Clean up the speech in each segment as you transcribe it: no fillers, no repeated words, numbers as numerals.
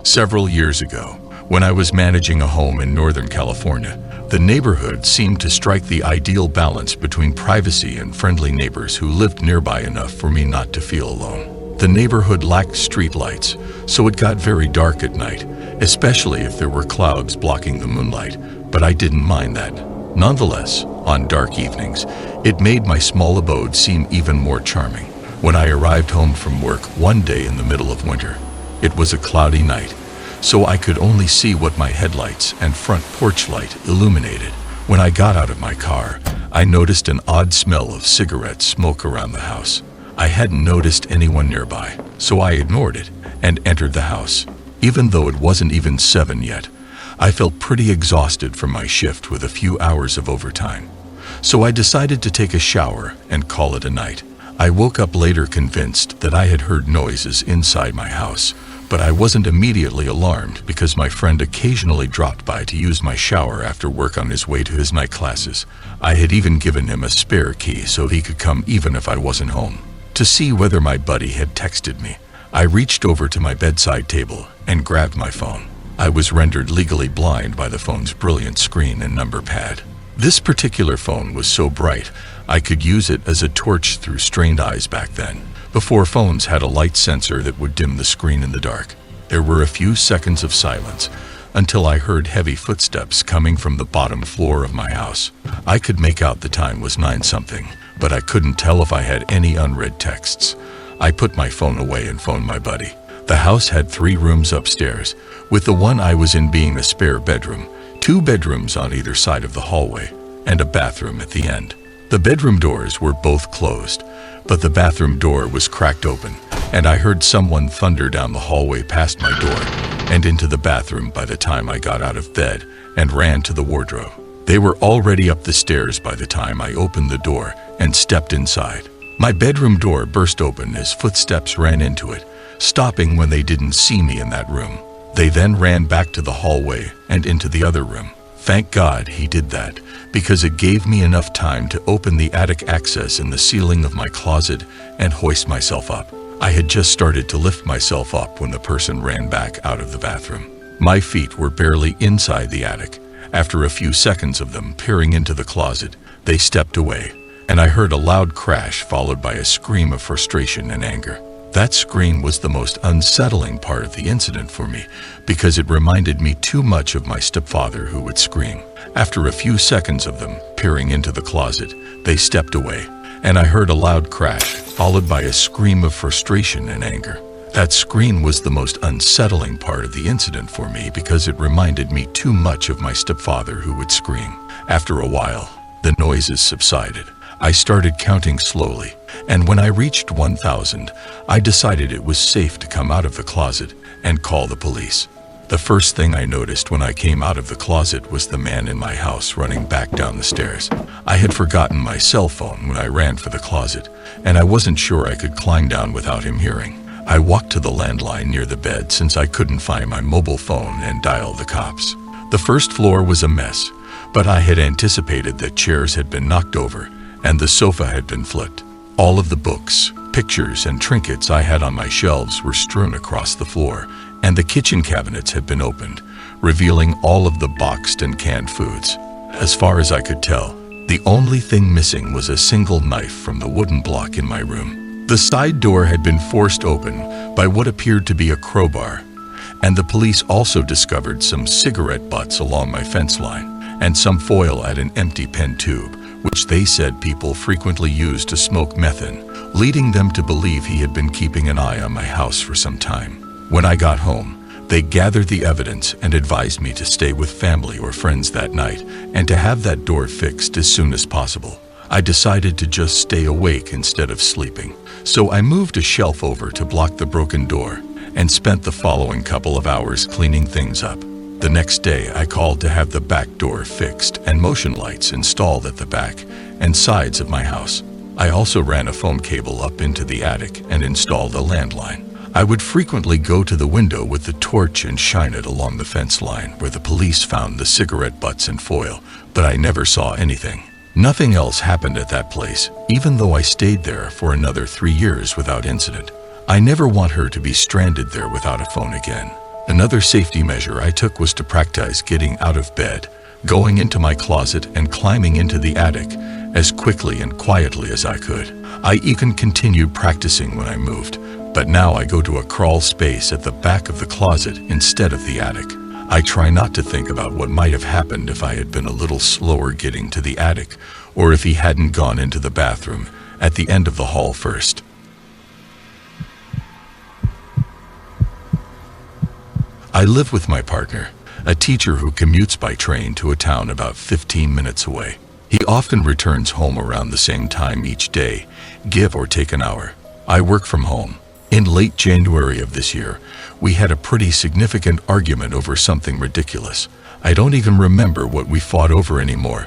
Several years ago, when I was managing a home in Northern California, the neighborhood seemed to strike the ideal balance between privacy and friendly neighbors who lived nearby enough for me not to feel alone. The neighborhood lacked streetlights, so it got very dark at night, especially if there were clouds blocking the moonlight, but I didn't mind that. Nonetheless, on dark evenings, it made my small abode seem even more charming. When I arrived home from work one day in the middle of winter, it was a cloudy night, so I could only see what my headlights and front porch light illuminated. When I got out of my car, I noticed an odd smell of cigarette smoke around the house. I hadn't noticed anyone nearby, so I ignored it and entered the house. Even though it wasn't even 7 yet, I felt pretty exhausted from my shift with a few hours of overtime. So I decided to take a shower and call it a night. I woke up later convinced that I had heard noises inside my house, but I wasn't immediately alarmed because my friend occasionally dropped by to use my shower after work on his way to his night classes. I had even given him a spare key so he could come even if I wasn't home. To see whether my buddy had texted me, I reached over to my bedside table and grabbed my phone. I was rendered legally blind by the phone's brilliant screen and number pad. This particular phone was so bright, I could use it as a torch through strained eyes back then, before phones had a light sensor that would dim the screen in the dark. There were a few seconds of silence until I heard heavy footsteps coming from the bottom floor of my house. I could make out the time was 9-something, but I couldn't tell if I had any unread texts. I put my phone away and phoned my buddy. The house had 3 rooms upstairs, with the one I was in being a spare bedroom, 2 bedrooms on either side of the hallway, and a bathroom at the end. The bedroom doors were both closed, but the bathroom door was cracked open, and I heard someone thunder down the hallway past my door and into the bathroom by the time I got out of bed and ran to the wardrobe. They were already up the stairs by the time I opened the door and stepped inside. My bedroom door burst open as footsteps ran into it, stopping when they didn't see me in that room. They then ran back to the hallway and into the other room. Thank God he did that, because it gave me enough time to open the attic access in the ceiling of my closet and hoist myself up. I had just started to lift myself up when the person ran back out of the bathroom. My feet were barely inside the attic. After a few seconds of them peering into the closet, they stepped away, and I heard a loud crash followed by a scream of frustration and anger. That scream was the most unsettling part of the incident for me because it reminded me too much of my stepfather who would scream. After a few seconds of them peering into the closet, they stepped away, and I heard a loud crash followed by a scream of frustration and anger. That scream was the most unsettling part of the incident for me because it reminded me too much of my stepfather who would scream. After a while, the noises subsided. I started counting slowly, and when I reached 1,000, I decided it was safe to come out of the closet and call the police. The first thing I noticed when I came out of the closet was the man in my house running back down the stairs. I had forgotten my cell phone when I ran for the closet, and I wasn't sure I could climb down without him hearing. I walked to the landline near the bed since I couldn't find my mobile phone and dialed the cops. The first floor was a mess, but I had anticipated that chairs had been knocked over and the sofa had been flipped. All of the books, pictures, and trinkets I had on my shelves were strewn across the floor, and the kitchen cabinets had been opened, revealing all of the boxed and canned foods. As far as I could tell, the only thing missing was a single knife from the wooden block in my room. The side door had been forced open by what appeared to be a crowbar, and the police also discovered some cigarette butts along my fence line and some foil at an empty pen tube, which they said people frequently used to smoke meth in, leading them to believe he had been keeping an eye on my house for some time. When I got home, they gathered the evidence and advised me to stay with family or friends that night and to have that door fixed as soon as possible. I decided to just stay awake instead of sleeping, so I moved a shelf over to block the broken door and spent the following couple of hours cleaning things up. The next day, I called to have the back door fixed and motion lights installed at the back and sides of my house. I also ran a foam cable up into the attic and installed a landline. I would frequently go to the window with the torch and shine it along the fence line where the police found the cigarette butts and foil, but I never saw anything. Nothing else happened at that place, even though I stayed there for another 3 years without incident. I never want her to be stranded there without a phone again. Another safety measure I took was to practice getting out of bed, going into my closet and climbing into the attic as quickly and quietly as I could. I even continued practicing when I moved, but now I go to a crawl space at the back of the closet instead of the attic. I try not to think about what might have happened if I had been a little slower getting to the attic, or if he hadn't gone into the bathroom at the end of the hall first. I live with my partner, a teacher who commutes by train to a town about 15 minutes away. He often returns home around the same time each day, give or take an hour. I work from home. In late January of this year, we had a pretty significant argument over something ridiculous. I don't even remember what we fought over anymore,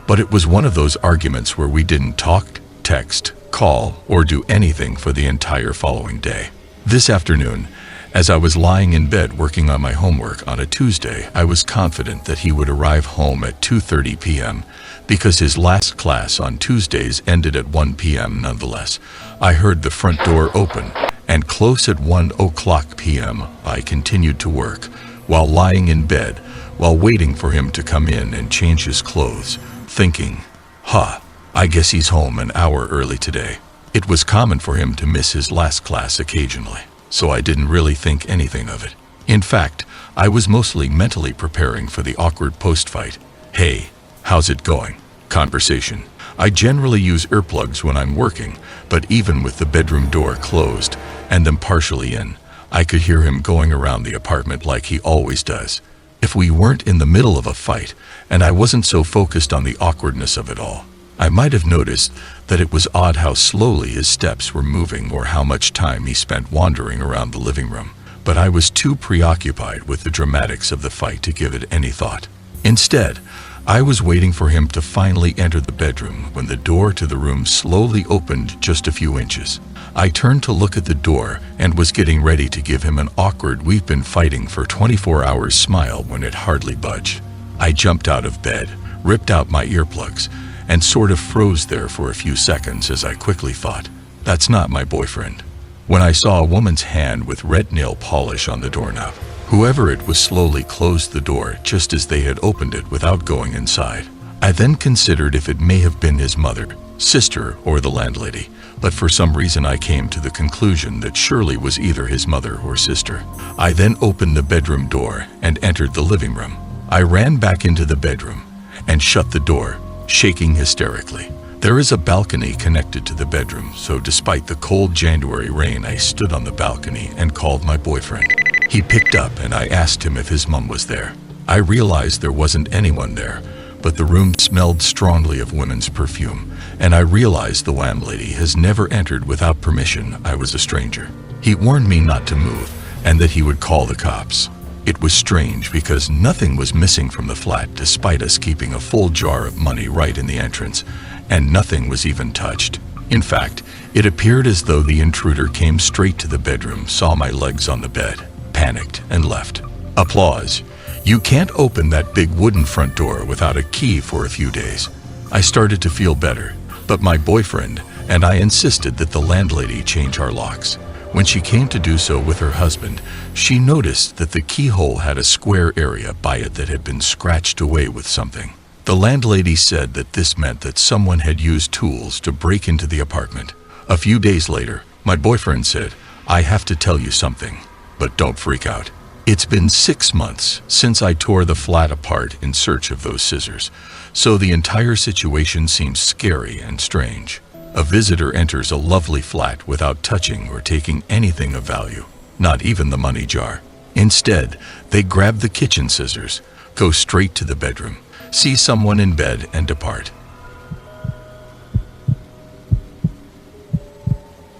but it was one of those arguments where we didn't talk, text, call, or do anything for the entire following day. This afternoon, as I was lying in bed working on my homework on a Tuesday, I was confident that he would arrive home at 2:30 p.m. because his last class on Tuesdays ended at 1 p.m. nonetheless. I heard the front door open, and close at 1:00 p.m. I continued to work, while lying in bed, while waiting for him to come in and change his clothes, thinking, I guess he's home an hour early today. It was common for him to miss his last class occasionally, so I didn't really think anything of it. In fact, I was mostly mentally preparing for the awkward post-fight, "Hey, how's it going?" conversation. I generally use earplugs when I'm working, but even with the bedroom door closed and them partially in, I could hear him going around the apartment like he always does. If we weren't in the middle of a fight, and I wasn't so focused on the awkwardness of it all, I might have noticed that it was odd how slowly his steps were moving or how much time he spent wandering around the living room, but I was too preoccupied with the dramatics of the fight to give it any thought. Instead, I was waiting for him to finally enter the bedroom when the door to the room slowly opened just a few inches. I turned to look at the door and was getting ready to give him an awkward "we've been fighting for 24 hours" smile when it hardly budged. I jumped out of bed, ripped out my earplugs, and sort of froze there for a few seconds as I quickly thought, that's not my boyfriend. When I saw a woman's hand with red nail polish on the doorknob, whoever it was slowly closed the door just as they had opened it without going inside. I then considered if it may have been his mother, sister, or the landlady, but for some reason I came to the conclusion that surely was either his mother or sister. I then opened the bedroom door and entered the living room. I ran back into the bedroom and shut the door, shaking hysterically. There is a balcony connected to the bedroom, so despite the cold January rain, I stood on the balcony and called my boyfriend. He picked up and I asked him if his mom was there. I realized there wasn't anyone there, but the room smelled strongly of women's perfume, and I realized the landlady has never entered without permission. I was a stranger. He warned me not to move and that he would call the cops. It was strange because nothing was missing from the flat despite us keeping a full jar of money right in the entrance, and nothing was even touched. In fact, it appeared as though the intruder came straight to the bedroom, saw my legs on the bed, panicked, and left. Applause. You can't open that big wooden front door without a key for a few days. I started to feel better, but my boyfriend and I insisted that the landlady change our locks. When she came to do so with her husband, she noticed that the keyhole had a square area by it that had been scratched away with something. The landlady said that this meant that someone had used tools to break into the apartment. A few days later, my boyfriend said, "I have to tell you something, but don't freak out. It's been 6 months since I tore the flat apart in search of those scissors, so the entire situation seems scary and strange. A visitor enters a lovely flat without touching or taking anything of value, not even the money jar. Instead, they grab the kitchen scissors, go straight to the bedroom, see someone in bed, and depart."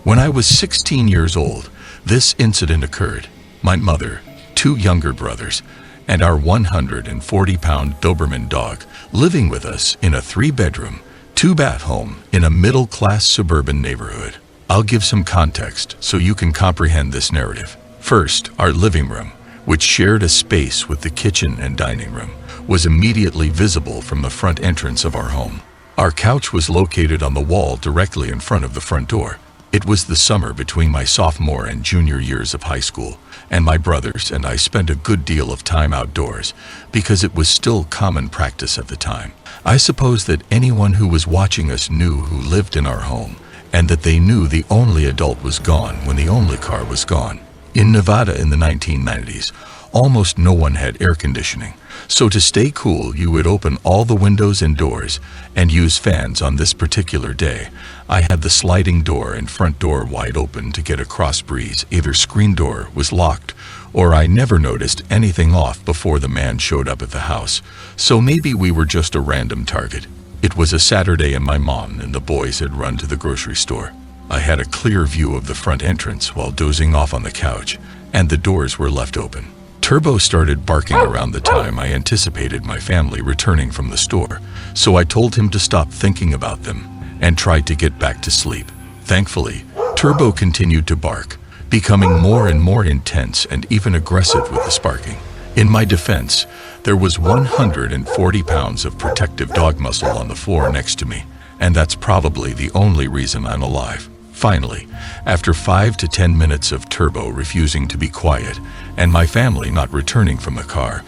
When I was 16 years old, this incident occurred. My mother, 2 younger brothers, and our 140-pound Doberman dog living with us in a 3-bedroom, 2-bath home in a middle-class suburban neighborhood. I'll give some context so you can comprehend this narrative. First, our living room, which shared a space with the kitchen and dining room, was immediately visible from the front entrance of our home. Our couch was located on the wall directly in front of the front door. It was the summer between my sophomore and junior years of high school, and my brothers and I spent a good deal of time outdoors because it was still common practice at the time. I suppose that anyone who was watching us knew who lived in our home, and that they knew the only adult was gone when the only car was gone. In Nevada in the 1990s, almost no one had air conditioning, so to stay cool you would open all the windows and doors and use fans. On this particular day, I had the sliding door and front door wide open to get a cross breeze. Either screen door was locked or I never noticed anything off before the man showed up at the house, so maybe we were just a random target. It was a Saturday and my mom and the boys had run to the grocery store. I had a clear view of the front entrance while dozing off on the couch, and the doors were left open. Turbo started barking around the time I anticipated my family returning from the store, so I told him to stop thinking about them and tried to get back to sleep. Thankfully, Turbo continued to bark, becoming more and more intense and even aggressive with the sparking. In my defense, there was 140 pounds of protective dog muscle on the floor next to me, and that's probably the only reason I'm alive. Finally, after 5 to 10 minutes of Turbo refusing to be quiet and my family not returning from the car,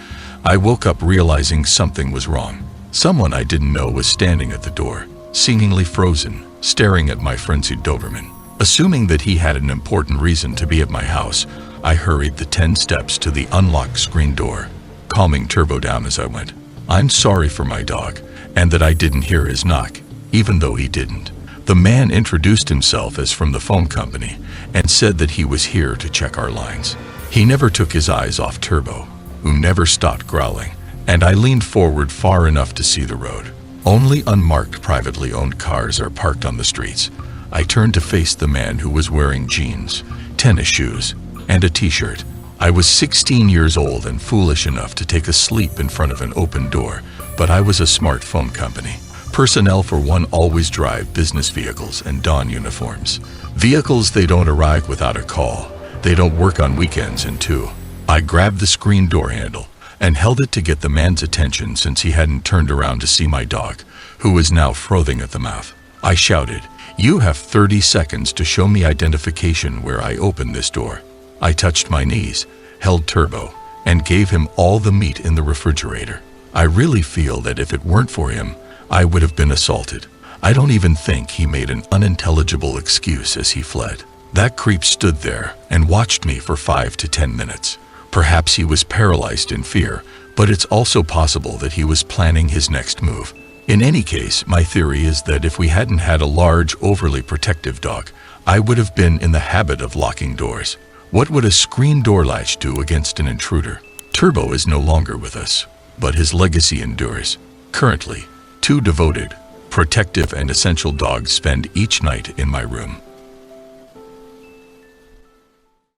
I woke up realizing something was wrong. Someone I didn't know was standing at the door, seemingly frozen, staring at my frenzied Doberman. Assuming that he had an important reason to be at my house, I hurried the 10 steps to the unlocked screen door, calming Turbo down as I went. I'm sorry for my dog, and that I didn't hear his knock, even though he didn't. The man introduced himself as from the phone company and said that he was here to check our lines. He never took his eyes off Turbo, who never stopped growling, and I leaned forward far enough to see the road. Only unmarked privately owned cars are parked on the streets. I turned to face the man who was wearing jeans, tennis shoes, and a t-shirt. I was 16 years old and foolish enough to take a sleep in front of an open door, but I was a smart phone company. Personnel, for one, always drive business vehicles and don uniforms. Vehicles, they don't arrive without a call. They don't work on weekends, and two, I grabbed the screen door handle and held it to get the man's attention since he hadn't turned around to see my dog, who was now frothing at the mouth. I shouted, "You have 30 seconds to show me identification where I opened this door." I touched my knees, held Turbo, and gave him all the meat in the refrigerator. I really feel that if it weren't for him, I would have been assaulted. I don't even think he made an unintelligible excuse as he fled. That creep stood there and watched me for 5 to 10 minutes. Perhaps he was paralyzed in fear, but it's also possible that he was planning his next move. In any case, my theory is that if we hadn't had a large, overly protective dog, I would have been in the habit of locking doors. What would a screen door latch do against an intruder? Turbo is no longer with us, but his legacy endures. Currently, 2 devoted, protective, and essential dogs spend each night in my room.